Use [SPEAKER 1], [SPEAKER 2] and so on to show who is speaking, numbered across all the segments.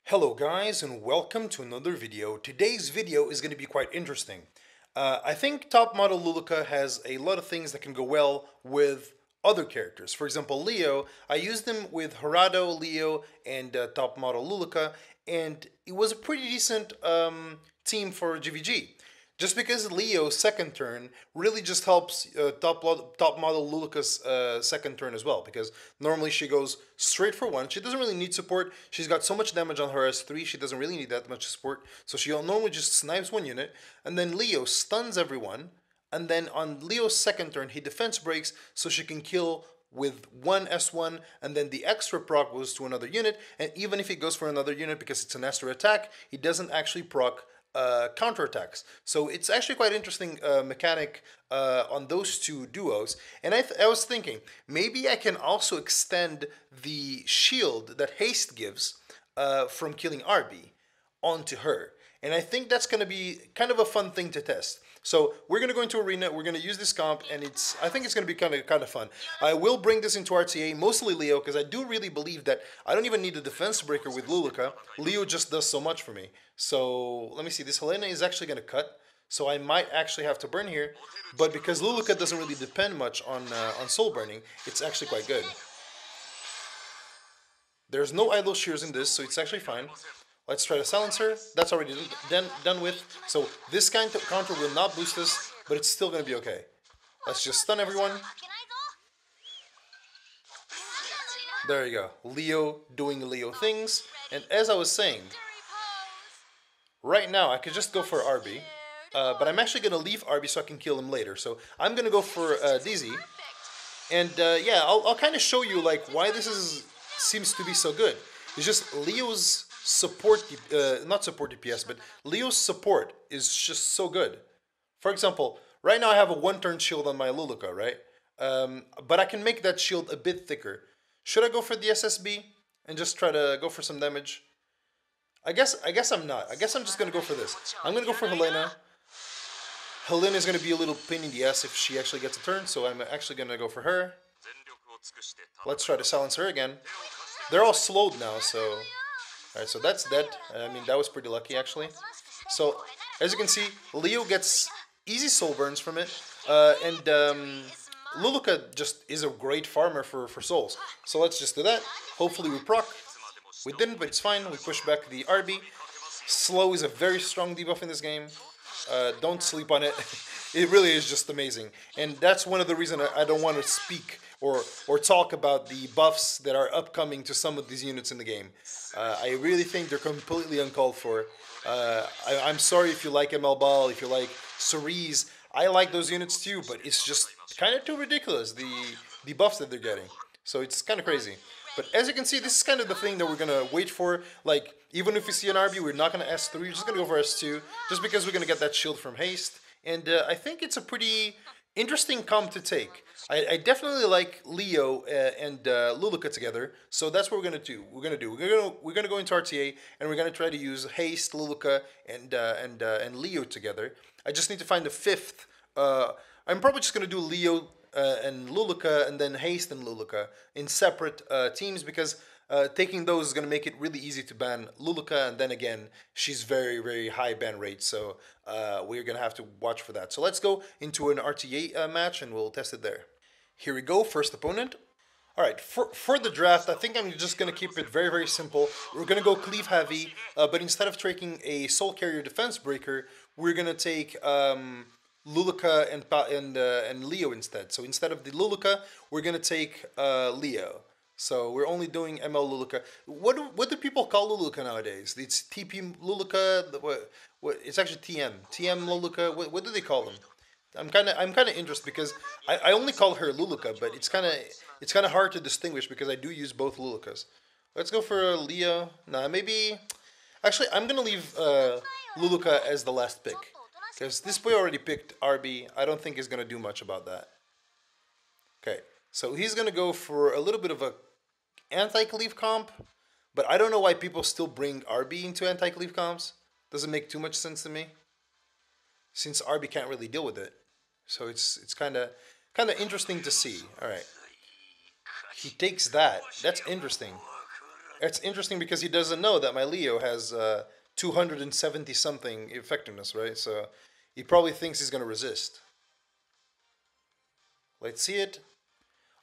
[SPEAKER 1] Hello guys and welcome to another video. Today's video is going to be quite interesting. I think top model Luluca has a lot of things that can go well with other characters. For example, Leo, I used them with Harado, Leo, and top model Luluca, and it was a pretty decent team for GVG. Just because Leo's second turn really just helps top model Luluca's second turn as well, because normally she goes straight for one. She doesn't really need support. She's got so much damage on her S3, she doesn't really need that much support. So she normally just snipes one unit, and then Leo stuns everyone, and then on Leo's second turn, he defense breaks so she can kill with one S1, and then the extra proc goes to another unit, and even if he goes for another unit because it's an extra attack, he doesn't actually proc counterattacks. So it's actually quite interesting mechanic on those two duos. And I was thinking, maybe I can also extend the shield that Haste gives from killing RB onto her. And I think that's going to be kind of a fun thing to test. So we're going to go into arena, we're going to use this comp, and I think it's going to be kind of fun. I will bring this into RTA, mostly Leo, because I do really believe that I don't even need a defense breaker with Luluca. Leo just does so much for me. So let me see, this Helena is actually going to cut, so I might actually have to burn here. But because Luluca doesn't really depend much on soul burning, it's actually quite good. There's no idle shears in this, so it's actually fine. Let's try to silence her. That's already done with. So this kind of counter will not boost us, but it's still going to be okay. Let's just stun everyone. There you go. Leo doing Leo things. And as I was saying, right now I could just go for RB. But I'm actually going to leave RB so I can kill him later. So I'm going to go for DZ. And yeah, I'll kind of show you like why this seems to be so good. It's just Leo's support, not support DPS, but Leo's support is just so good. For example, right now I have a one-turn shield on my Luluca, right? But I can make that shield a bit thicker. Should I go for the SSB and just try to go for some damage? I guess I'm not. I guess I'm just gonna go for this. I'm gonna go for Helena. Helena is gonna be a little pain in the ass if she actually gets a turn, so I'm actually gonna go for her. Let's try to silence her again. They're all slowed now, so... Alright, so that's dead. I mean, that was pretty lucky, actually. So, as you can see, Leo gets easy soul burns from it. And Luluca just is a great farmer for souls. So let's just do that. Hopefully we proc. We didn't, but it's fine. We push back the RB. Slow is a very strong debuff in this game. Don't sleep on it. It really is just amazing. And that's one of the reasons I don't want to speak or talk about the buffs that are upcoming to some of these units in the game. I really think they're completely uncalled for. I'm sorry if you like ML Ball, if you like Cerise. I like those units too, but it's just kind of too ridiculous, the buffs that they're getting. So it's kind of crazy. But as you can see, this is kind of the thing that we're going to wait for. Like, even if we see an RB, we're not going to S3. We're just going to go for S2, just because we're going to get that shield from Haste. And I think it's a pretty interesting comp to take. I definitely like Leo and Luluca together, so that's what we're gonna do. We're gonna go into RTA and we're gonna try to use Haste, Luluca, and Leo together. I just need to find a fifth. I'm probably just gonna do Leo and Luluca, and then Haste and Luluca in separate teams, because taking those is going to make it really easy to ban Luluca, and then again, she's very, very high ban rate, so we're going to have to watch for that. So let's go into an RTA match, and we'll test it there. Here we go, first opponent. Alright, for the draft, I think I'm just going to keep it very, very simple. We're going to go cleave heavy, but instead of taking a soul carrier defense breaker, we're going to take... Luluca and Leo instead. So instead of the Luluca, we're gonna take Leo. So we're only doing ML Luluca. What do people call Luluca nowadays? It's TP Luluca. What? It's actually TM Luluca. What do they call them? I'm kind of interested because I only call her Luluca, but it's kind of hard to distinguish because I do use both Lulucas. Let's go for Leo. Nah, maybe. Actually, I'm gonna leave Luluca as the last pick. Because this boy already picked RB. I don't think he's going to do much about that. Okay, so he's going to go for a little bit of a anti-cleave comp. But I don't know why people still bring RB into anti-cleave comps. Doesn't make too much sense to me, since RB can't really deal with it. So it's kind of interesting to see. All right. He takes that. That's interesting. It's interesting because he doesn't know that my Leo has 270 something effectiveness, right? So he probably thinks he's gonna resist. Let's see it.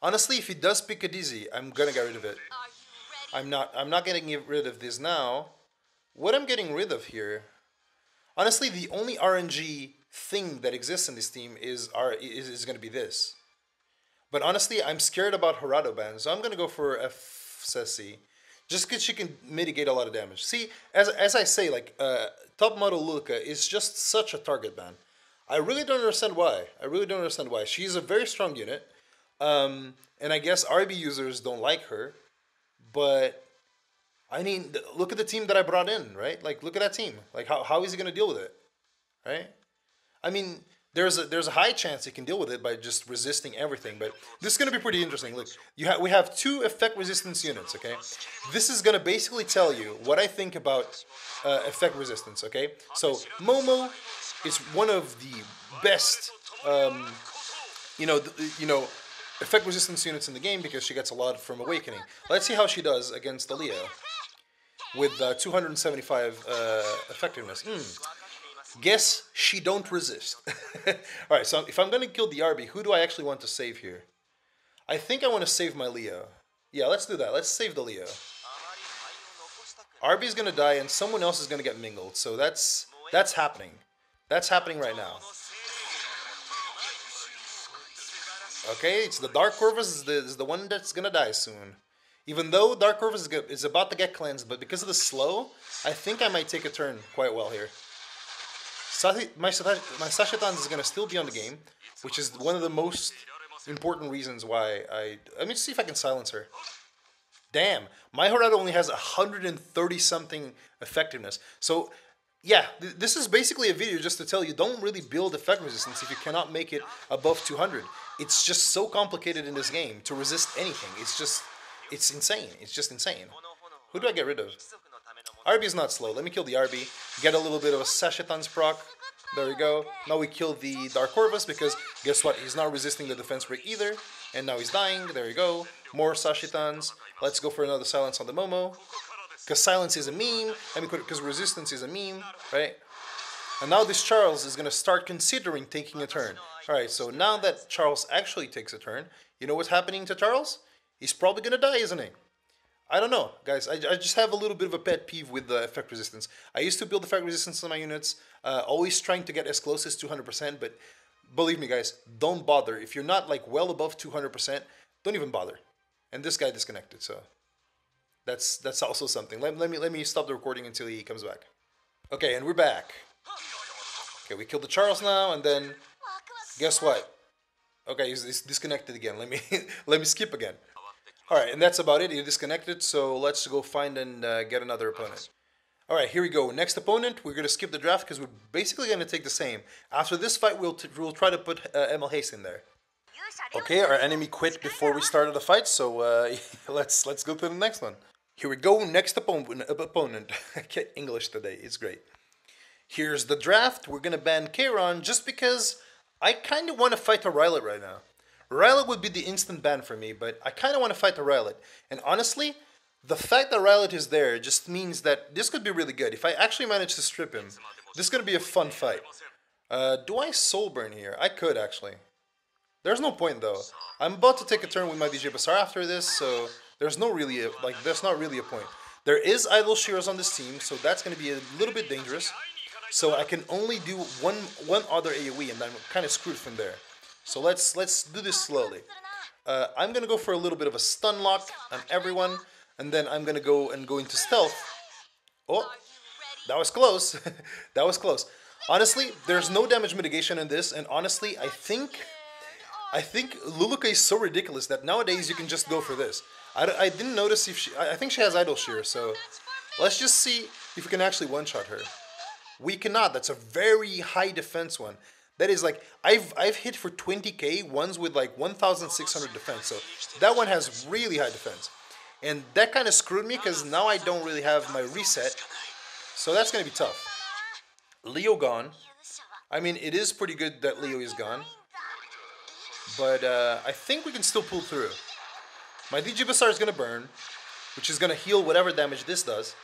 [SPEAKER 1] Honestly, if he does pick a dizzy, I'm gonna get rid of it. I'm not getting rid of this now. What I'm getting rid of here, honestly, the only RNG thing that exists in this team is gonna be this. But honestly, I'm scared about Harado ban, so I'm gonna go for FCC, just because she can mitigate a lot of damage. See, as I say, like top model Luluca is just such a target ban. I really don't understand why. I really don't understand why. She's a very strong unit, and I guess RB users don't like her. But I mean, look at the team that I brought in, right? Like, look at that team. Like, how is he gonna deal with it, right? I mean, there's a high chance he can deal with it by just resisting everything. But this is gonna be pretty interesting. Look, we have two effect resistance units. Okay, this is gonna basically tell you what I think about effect resistance. Okay, so Momo is one of the best, you know, effect resistance units in the game because she gets a lot from Awakening. Let's see how she does against the Leo with 275 effectiveness. Guess she don't resist. Alright, so if I'm going to kill the RB, who do I actually want to save here? I think I want to save my Leo. Yeah, let's do that. Let's save the Leo. RB is going to die and someone else is going to get mingled. So that's happening. That's happening right now. Okay, it's the Dark Corvus is the one that's going to die soon. Even though Dark Corvus is about to get cleansed, but because of the slow, I think I might take a turn quite well here. My Sashitan is going to still be on the game, which is one of the most important reasons why let me see if I can silence her. Damn, my Harada only has 130 something effectiveness. So, yeah, this is basically a video just to tell you don't really build effect resistance if you cannot make it above 200. It's just so complicated in this game to resist anything. It's insane. It's just insane. Who do I get rid of? RB is not slow. Let me kill the RB. Get a little bit of a Sashitan's proc. There we go. Now we kill the Dark Corvus because guess what? He's not resisting the defense break either. And now he's dying. There you go. More Sashitans. Let's go for another silence on the Momo. Because silence is a meme. I mean, because resistance is a meme, right? And now this Charles is going to start considering taking a turn. Alright, so now that Charles actually takes a turn, you know what's happening to Charles? He's probably going to die, isn't he? I don't know, guys. I just have a little bit of a pet peeve with the effect resistance. I used to build effect resistance on my units, always trying to get as close as 200%, but believe me, guys, don't bother. If you're not like well above 200%, don't even bother. And this guy disconnected, so that's also something. Let me stop the recording until he comes back. Okay, and we're back. Okay, we killed the Charles now, and then guess what? Okay, he's disconnected again. Let me skip again. Alright, and that's about it. He disconnected, so let's go find and get another opponent. Alright, here we go. Next opponent, we're going to skip the draft because we're basically going to take the same. After this fight, we'll try to put Haste in there. Okay, our enemy quit before we started the fight, so let's go to the next one. Here we go, next opponent. I get English today, it's great. Here's the draft. We're going to ban Kairon just because I kind of want to fight a Rylet right now. Rylet would be the instant ban for me, but I kind of want to fight the Rylet. And honestly, the fact that Rylet is there just means that this could be really good. If I actually manage to strip him, this is going to be a fun fight. Do I soul burn here? I could actually. There's no point though. I'm about to take a turn with my DJ Basar after this, so there's not really a point. There is idle shears on this team, so that's going to be a little bit dangerous. So I can only do one other AoE, and I'm kind of screwed from there. So let's do this slowly. I'm going to go for a little bit of a stun lock on everyone, and then I'm going to go into stealth. Oh, that was close. That was close. Honestly, there's no damage mitigation in this, and honestly, I think Luluca is so ridiculous that nowadays you can just go for this. I didn't notice if I think she has idle shear, so let's just see if we can actually one-shot her. We cannot. That's a very high defense one. That is like, I've hit for 20k, ones with like 1,600 defense, so that one has really high defense. And that kind of screwed me because now I don't really have my reset, so that's going to be tough. Leo gone. I mean, it is pretty good that Leo is gone, but I think we can still pull through. My DJ Basar is going to burn. which is gonna heal whatever damage this does.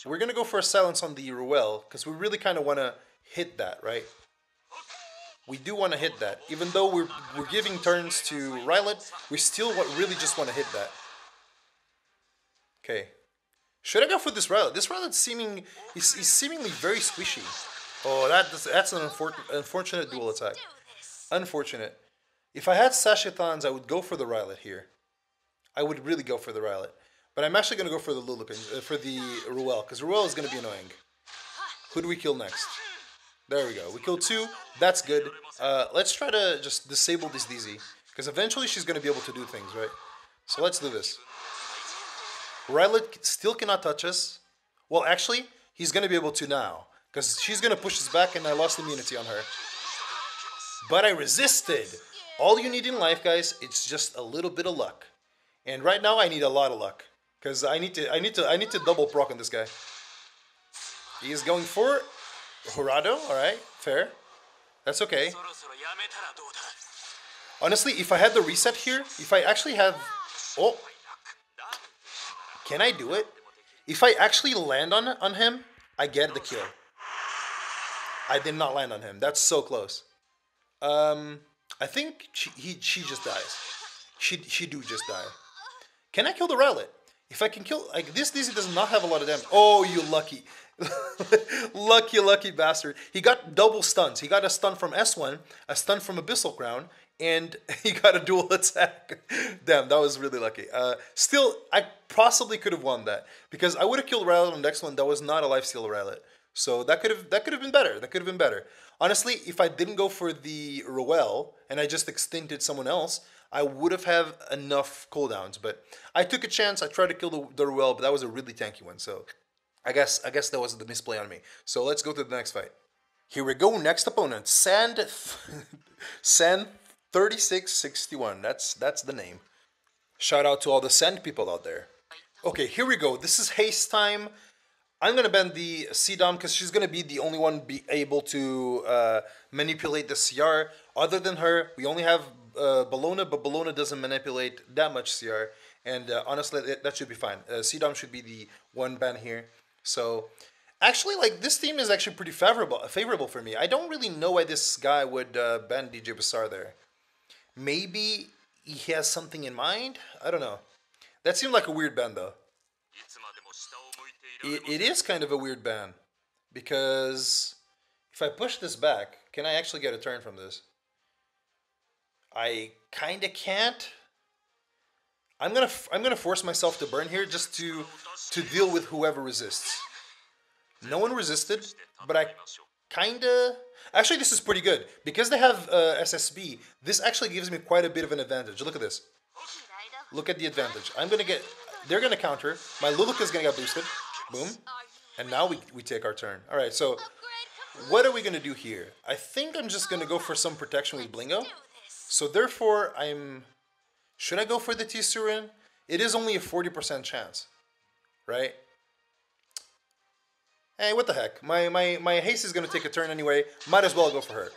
[SPEAKER 1] We're gonna go for a silence on the Ruel, because we really kind of want to hit that, right? We do want to hit that. Even though we're giving turns to Rylet, we still really just want to hit that. Okay. Should I go for this Rylet? This Rylet's he's seemingly very squishy. Oh, that's an unfortunate dual attack. Unfortunate. If I had Sashitans, I would go for the Rylet here. I would really go for the Rylet. But I'm actually going to go for the Luluca, for the Ruel, because Ruel is going to be annoying. Who do we kill next? There we go. We killed 2. That's good. Let's try to just disable this DZ, because eventually she's going to be able to do things, right? So let's do this. Rylet still cannot touch us. Well, actually, he's going to be able to now, because she's going to push us back, and I lost immunity on her. But I resisted. All you need in life, guys, it's just a little bit of luck. And right now, I need a lot of luck, because I need to double proc on this guy. He is going for Horado. All right, fair. That's okay. Honestly, if I had the reset here, if I actually have, oh, can I do it? If I actually land on him, I get the kill. I did not land on him. That's so close. I think she just dies. She do just die. Can I kill the Rylet? If I can kill, like, this DZ does not have a lot of damage. Oh, you lucky. lucky bastard. He got double stuns. He got a stun from S1, a stun from Abyssal Crown, and he got a dual attack. Damn, that was really lucky. Still, I possibly could have won that, because I would have killed Rylet on the next one. That was not a lifesteal Rylet. So that could have been better. That could have been better. Honestly, if I didn't go for the Ruel and I just extincted someone else, I would have had enough cooldowns. But I took a chance. I tried to kill the Ruel, but that was a really tanky one. So I guess that was the misplay on me. So let's go to the next fight. Here we go. Next opponent, Sand 3661. That's the name. Shout out to all the Sand people out there. Okay, here we go. This is Haste time. I'm going to ban the C-Dom because she's going to be the only one able to manipulate the CR. Other than her, we only have Bologna, but Bologna doesn't manipulate that much CR. And honestly, that should be fine. C-Dom should be the one ban here. So, actually, like, this team is actually pretty favorable for me. I don't really know why this guy would ban DJ Bassar there. Maybe he has something in mind? I don't know. That seemed like a weird ban, though. It is kind of a weird ban, because if I push this back, can I actually get a turn from this? I kind of can't. I'm gonna force myself to burn here just to deal with whoever resists. No one resisted, but I kind of. Actually, this is pretty good because they have SSB. This actually gives me quite a bit of an advantage. Look at this. Look at the advantage. They're gonna counter. My Luluca is gonna get boosted. Boom. And now we take our turn. All right, so what are we going to do here? I think I'm just going to go for some protection with Blingo. So therefore, should I go for the T-Surin? It is only a 40% chance, right? Hey, what the heck? My Haste is going to take a turn anyway. Might as well go for her.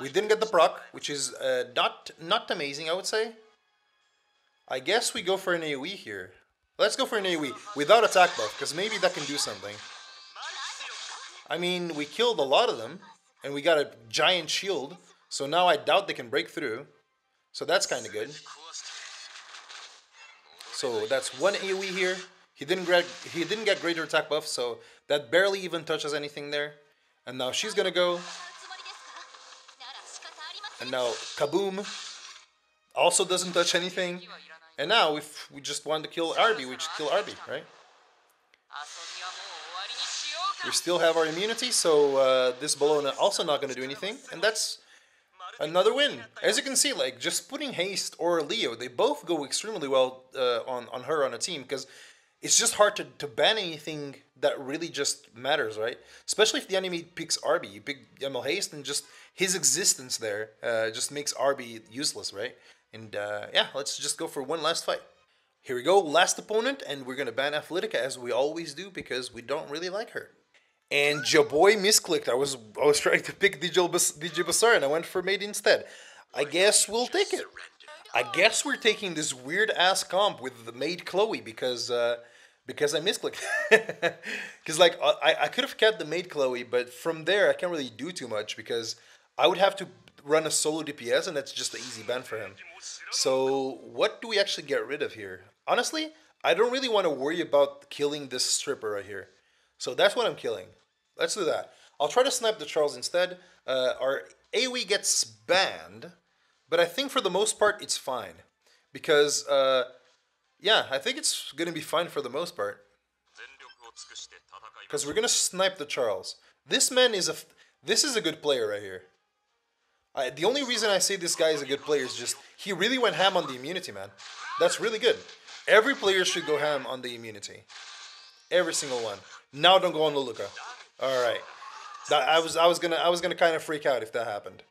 [SPEAKER 1] We didn't get the proc, which is not amazing, I would say. I guess we go for an AoE here. Let's go for an AoE without attack buff, because maybe that can do something. I mean, we killed a lot of them, and we got a giant shield, so now I doubt they can break through. So that's kind of good. So that's one AoE here. He didn't get greater attack buff, so that barely even touches anything there. And now she's gonna go. And now kaboom. Also doesn't touch anything. And now, if we just want to kill Arby, we just kill Arby, right? We still have our immunity, so this Bologna also not going to do anything. And that's another win. As you can see, like, just putting Haste or Leo, they both go extremely well on her on a team, because it's just hard to ban anything that really just matters, right? Especially if the enemy picks Arby. You pick ML Haste, and just his existence there just makes Arby useless, right? And yeah, let's just go for one last fight. Here we go, last opponent, and we're going to ban Athletica as we always do because we don't really like her. And your boy misclicked. I was trying to pick DJ Bassar and I went for Mate instead. I guess we'll take it. I guess we're taking this weird ass comp with the maid Chloe because I misclicked. Because like I could have kept the maid Chloe, but from there I can't really do too much because I would have to run a solo DPS and that's just an easy ban for him. So what do we actually get rid of here? Honestly, I don't really want to worry about killing this stripper right here. So that's what I'm killing. Let's do that. I'll try to snipe the Charles instead. Our AoE gets banned, but I think for the most part it's fine. Because, yeah, I think it's going to be fine for the most part. Because we're going to snipe the Charles. This man is this is a good player right here. The only reason I say this guy is a good player is just he really went ham on the immunity, man. That's really good. Every player should go ham on the immunity. Every single one. Now don't go on Luluca. All right. I was gonna kind of freak out if that happened.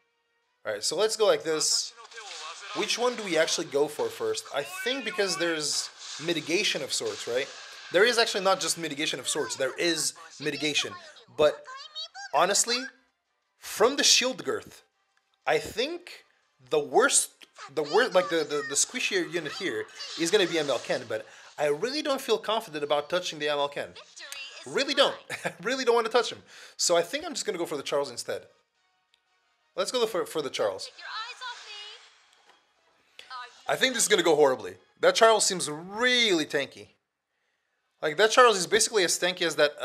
[SPEAKER 1] All right. So let's go like this. Which one do we actually go for first? I think because there's mitigation of sorts, right? There is actually not just mitigation of sorts. There is mitigation, but honestly, from the shield girth, I think the worst, like the squishier unit here is going to be ML Ken, but I really don't feel confident about touching the ML Ken. Really don't. I really don't want to touch him. So I think I'm just going to go for the Charles instead. Let's go for the Charles. I think this is going to go horribly. That Charles seems really tanky. Like, that Charles is basically as tanky as that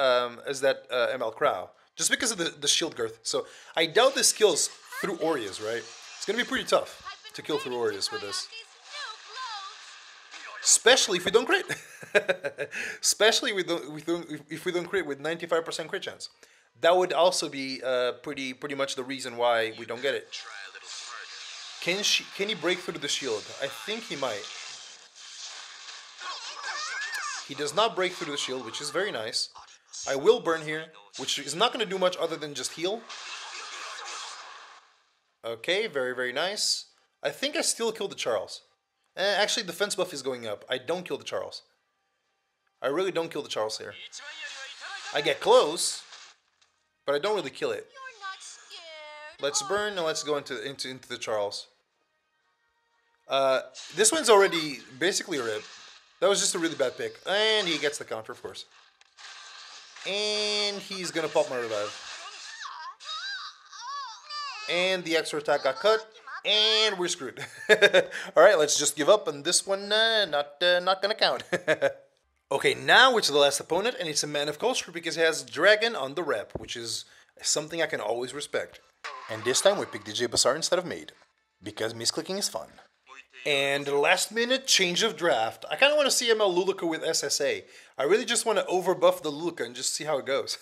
[SPEAKER 1] ML Crow. Just because of the shield girth. So I doubt this kills through Aureus, right? It's going to be pretty tough to kill through Aureus with this. Especially if we don't crit. Especially if we don't crit with 95% crit chance. That would also be pretty much the reason why we don't get it. Can he break through the shield? I think he might. He does not break through the shield, which is very nice. I will burn here, which is not going to do much other than just heal. Okay, very, very nice. I think I still killed the Charles. Actually, defense buff is going up. I don't kill the Charles. I really don't kill the Charles here. I get close, but I don't really kill it. Let's burn and let's go into the Charles. This one's already basically a rip. That was just a really bad pick. And he gets the counter, of course. And he's gonna pop my revive. And the extra attack got cut. And we're screwed. Alright, let's just give up. And this one, not gonna count. Okay, now we're to the last opponent. And it's a man of culture because he has Dragon on the rep. Which is something I can always respect. And this time we pick DJ Bazaar instead of Maid. Because misclicking is fun. And last minute change of draft. I kind of want to see ML Luluca with SSA. I really just want to overbuff the Luluca and just see how it goes.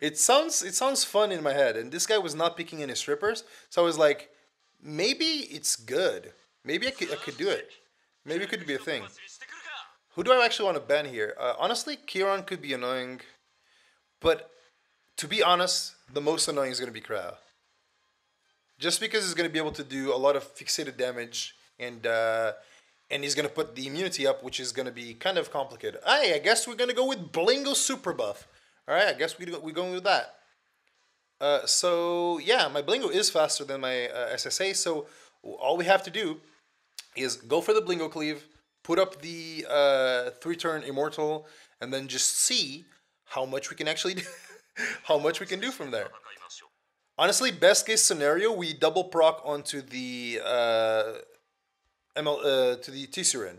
[SPEAKER 1] It sounds fun in my head. And this guy was not picking any strippers. So I was like, maybe it's good. Maybe I could do it. Maybe it could be a thing. Who do I actually want to ban here? Honestly, Kieran could be annoying. But to be honest, the most annoying is going to be Crow. Just because he's going to be able to do a lot of fixated damage. And he's going to put the immunity up, which is going to be kind of complicated. I guess we're going to go with Blingo Super Buff. Alright, I guess we're going with that. So, yeah, my Blingo is faster than my SSA, so all we have to do is go for the Blingo Cleave, put up the 3-turn Immortal, and then just see how much we can actually do, how much we can do from there. Honestly, best case scenario, we double proc onto the to the Tisserine.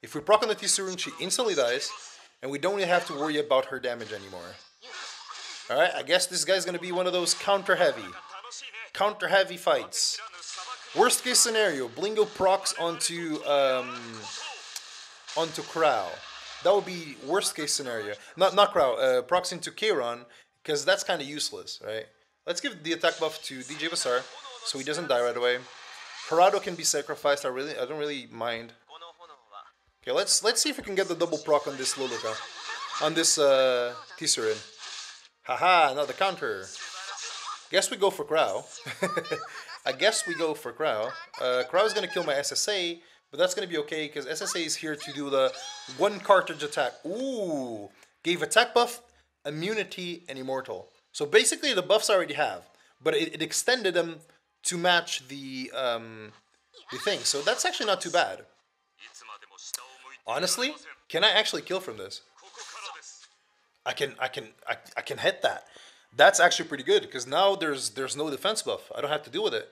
[SPEAKER 1] If we proc on the Tisserine, she instantly dies, and we don't really have to worry about her damage anymore. Alright, I guess this guy's going to be one of those counter-heavy fights. Worst case scenario, Blingo procs onto Crow. That would be worst case scenario. Not Crow, procs into Kieran, because that's kind of useless, right? Let's give the attack buff to DJ Bazaar, so he doesn't die right away. Harado can be sacrificed. I don't really mind. Okay, let's see if we can get the double proc on this Luluca, on this Tisserine. Haha, not the counter. Guess we go for Crow. I guess we go for Crow. Crow's gonna kill my SSA, but that's gonna be okay because SSA is here to do the 1 cartridge attack. Ooh, gave attack buff, immunity, and immortal. So basically the buffs I already have, but it extended them to match the the thing. So that's actually not too bad. Honestly, can I actually kill from this? I can hit that. That's actually pretty good because now there's no defense buff. I don't have to deal with it.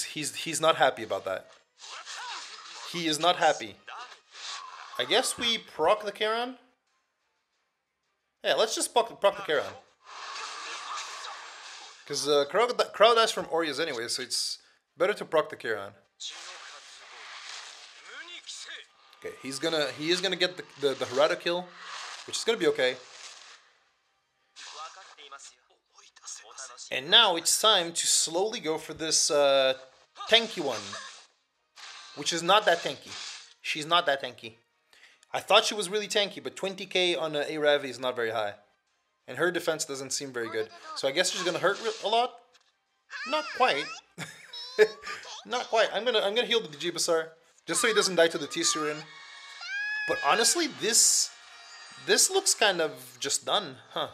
[SPEAKER 1] he's not happy about that. He is not happy. I guess we proc the Charon. Yeah, let's just proc the Charon. Because crowd dies from Aureas anyway, so it's better to proc the Charon. Okay, he is gonna get the Harada kill, which is gonna be okay. And now it's time to slowly go for this tanky one, which is not that tanky. She's not that tanky. I thought she was really tanky, but 20k on a Ravi is not very high. And her defense doesn't seem very good. So I guess she's gonna hurt a lot? Not quite. Not quite. I'm gonna heal the Digibasar, just so he doesn't die to the Tisurin. But honestly, this looks kind of just done, huh?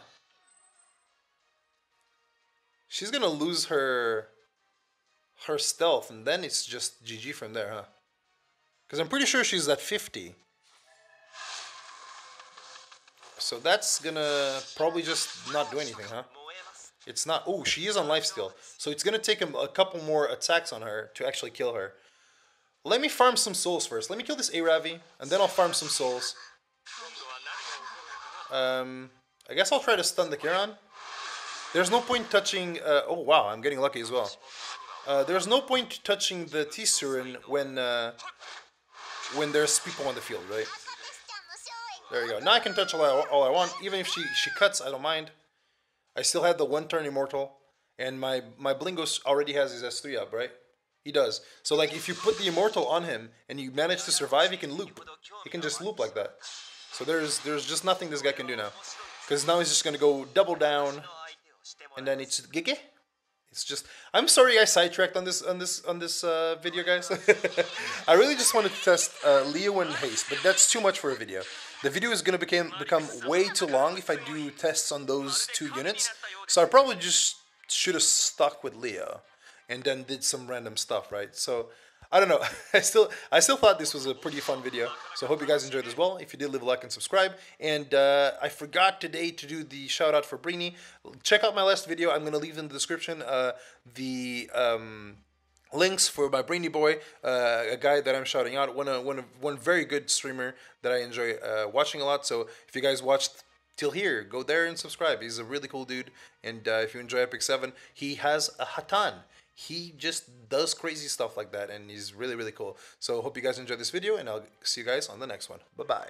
[SPEAKER 1] She's gonna lose her stealth, and then it's just GG from there, huh? Because I'm pretty sure she's at 50. So that's gonna probably just not do anything, huh? It's not... Oh, she is on lifesteal. So it's gonna take a couple more attacks on her to actually kill her. Let me farm some souls first. Let me kill this Aravi, and then I'll farm some souls. I guess I'll try to stun the Charon. There's no point touching... oh, wow, I'm getting lucky as well. There's no point touching the Tisurin when there's people on the field, right? There you go. Now I can touch all I want. Even if she cuts, I don't mind. I still have the 1 turn immortal. And my Blingos already has his S3 up, right? He does. So like if you put the immortal on him and you manage to survive, he can loop. He can just loop like that. So there's just nothing this guy can do now. Because now he's just going to go double down. And then it's Gege. It's just... I'm sorry I sidetracked on this video, guys. I really just wanted to test Leo and Haste, but that's too much for a video. The video is going to become way too long if I do tests on those 2 units. So I probably just should have stuck with Leo and then did some random stuff, right? So I don't know. I still thought this was a pretty fun video. So I hope you guys enjoyed as well. If you did, leave a like and subscribe. And I forgot today to do the shout out for Breeny. Check out my last video. I'm going to leave in the description the links for my Breeny boy, a guy that I'm shouting out. One very good streamer that I enjoy watching a lot. So if you guys watched till here, go there and subscribe. He's a really cool dude. And if you enjoy Epic 7, he has a Hatan. He just does crazy stuff like that, and he's really, really cool. So hope you guys enjoyed this video, and I'll see you guys on the next one. Bye-bye.